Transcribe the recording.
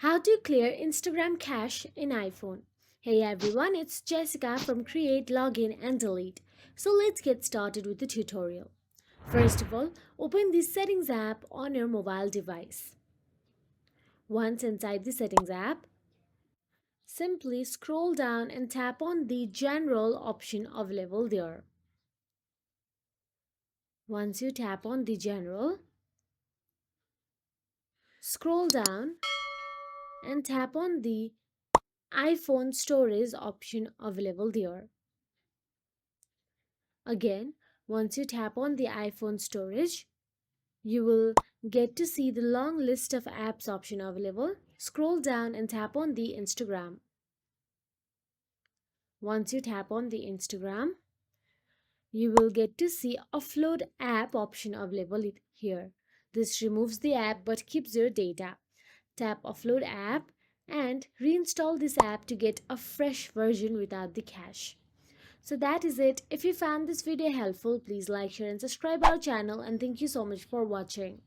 How to clear Instagram cache in iPhone. Hey everyone, it's Jessica from Create, Login and Delete. So let's get started with the tutorial. First of all, open the Settings app on your mobile device. Once inside the Settings app, simply scroll down and tap on the General option available there. Once you tap on the General, scroll down and tap on the iPhone storage option available there. Again, once you tap on the iPhone storage, you will get to see the long list of apps option available. Scroll down and tap on the Instagram. Once you tap on the Instagram, you will get to see offload app option available here. This removes the app but keeps your data. Tap offload app and reinstall this app to get a fresh version without the cache. So that is it. If you found this video helpful, please like, share and subscribe our channel, and thank you so much for watching.